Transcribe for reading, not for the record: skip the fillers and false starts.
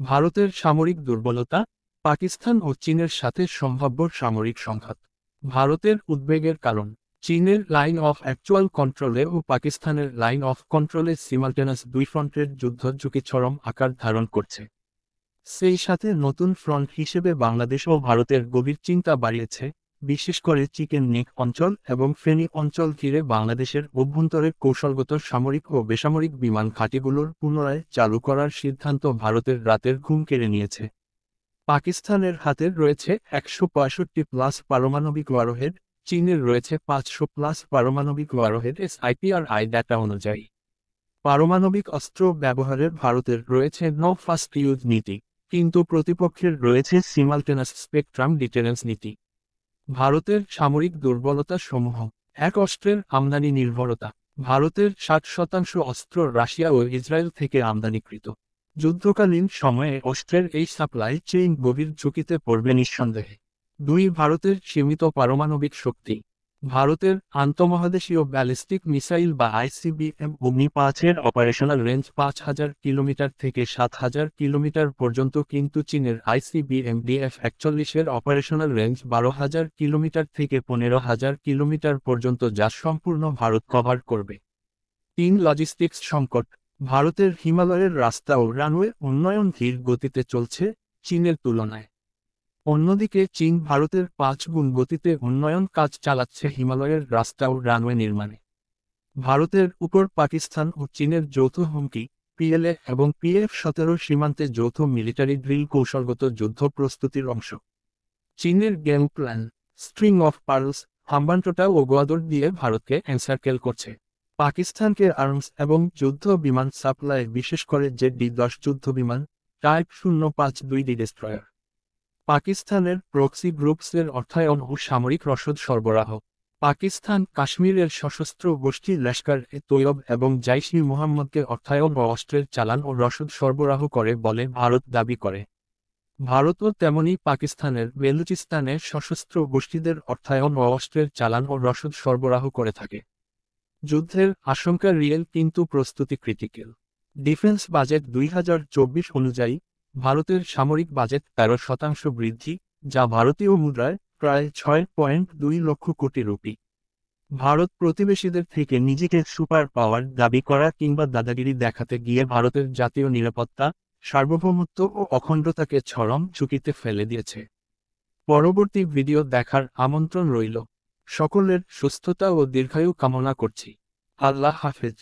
ভারতের সামরিক দুর্বলতা, পাকিস্তান ও চীনের সাথে সম্ভাব্য সামরিক সংঘাত। ভারতের উদ্বেগের কারণ, চীনের লাইন অফ অ্যাকচুয়াল কন্ট্রোলে ও পাকিস্তানের লাইন অফ কন্ট্রোলে সিমালটেনাস দুই ফ্রন্টের যুদ্ধ ঝুঁকি চরম আকার ধারণ করছে। সেই সাথে নতুন ফ্রন্ট হিসেবে বাংলাদেশ ও ভারতের গভীর চিন্তা বাড়িয়েছে, বিশেষ করে চিকেন নেক অঞ্চল এবং ফেনী অঞ্চল ঘিরে বাংলাদেশের অভ্যন্তরে কৌশলগত সামরিক ও বেসামরিক বিমান ঘাঁটিগুলোর পুনরায় চালু করার সিদ্ধান্ত ভারতের রাতের ঘুম কেড়ে নিয়েছে। পাকিস্তানের হাতে রয়েছে ১৬৫+ পারমাণবিক ওয়ারহেড, চীনের রয়েছে ৫০০+ পারমাণবিক ওয়ারহেড SIPRI ডাটা অনুযায়ী। পারমাণবিক অস্ত্র ব্যবহারের ভারতের রয়েছে নো ফার্স্ট ইউজ নীতি, কিন্তু প্রতিপক্ষের রয়েছে সিমালটেনাস স্পেকট্রাম ডিটারেন্স নীতি। ভারতের সামরিক দুর্বলতা সমূহ: এক, অস্ত্রের আমদানি নির্ভরতা। ভারতের ৬০% অস্ত্র রাশিয়া ও ইসরায়েল থেকে আমদানিকৃত। যুদ্ধকালীন সময়ে অস্ত্রের এই সাপ্লাই চেইন গভীর ঝুঁকিতে পড়বে নিঃসন্দেহে। দুই, ভারতের সীমিত পারমাণবিক শক্তি। ভারতের আন্তঃমহাদেশীয় ব্যালিস্টিক মিসাইল বা ICBM অগ্নি-5 এর অপারেশনাল রেঞ্জ ৫,০০০ কিলোমিটার থেকে ৭,০০০ কিলোমিটার পর্যন্ত, কিন্তু চীনের ICBM DF-৪১-এর অপারেশনাল রেঞ্জ ১২,০০০ কিলোমিটার থেকে ১৫,০০০ কিলোমিটার পর্যন্ত, যা সম্পূর্ণ ভারত কভার করবে। তিন, লজিস্টিক্স সংকট। ভারতের হিমালয়ের রাস্তা ও রানওয়ে উন্নয়ন ধীর গতিতে চলছে চীনের তুলনায়। অন্যদিকে চীন ভারতের ৫ গুণ গতিতে উন্নয়ন কাজ চালাচ্ছে হিমালয়ের রাস্তা ও রানওয়ে নির্মাণে। ভারতের উপর পাকিস্তান ও চীনের যৌথ হুমকি, PLA এবং PF-১৭ সীমান্তে যৌথ মিলিটারি ড্রিল কৌশলগত যুদ্ধ প্রস্তুতির অংশ। চীনের game plan, string of pearls, Hambantota ও গোয়াদর দিয়ে ভারতকে এনসার্কেল করছে। পাকিস্তানকে আর্মস এবং যুদ্ধ বিমান সাপ্লাই, বিশেষ করে Z-10 যুদ্ধ বিমান, টাইপ 052D ডেস্ট্রয়ার। পাকিস্তানের প্রক্সি গ্রুপসের অর্থায়ন ও সামরিক রসদ সরবরাহ। পাকিস্তান কাশ্মীরের সশস্ত্র গোষ্ঠী লস্কর-এ-তৈয়ব এবং জাইশ-ই-মুহাম্মদকে অর্থায়ন ও অস্ত্রের চালান ও রসদ সরবরাহ করে বলে ভারত দাবি করে। ভারতও তেমনি পাকিস্তানের বেলুচিস্তানে সশস্ত্র গোষ্ঠীদের অর্থায়ন ও অস্ত্রের চালান ও রসদ সরবরাহ করে থাকে। যুদ্ধের আশঙ্কা রিয়েল, কিন্তু প্রস্তুতি ক্রিটিক্যাল। ডিফেন্স বাজেট ২০২৪ অনুযায়ী ভারতের সামরিক বাজেট ১৩% বৃদ্ধি, যা ভারতীয় মুদ্রায় প্রায় ৬.২ লক্ষ কোটি রুপি। ভারত প্রতিবেশীদের থেকে নিজেকে সুপার পাওয়ার দাবি করা কিংবা দাদাগিরি দেখাতে গিয়ে ভারতের জাতীয় নিরাপত্তা, সার্বভৌমত্ব ও অখণ্ডতাকে চরম ঝুঁকিতে ফেলে দিয়েছে। পরবর্তী ভিডিও দেখার আমন্ত্রণ রইল। সকলের সুস্থতা ও দীর্ঘায়ু কামনা করছি। আল্লাহ হাফেজ।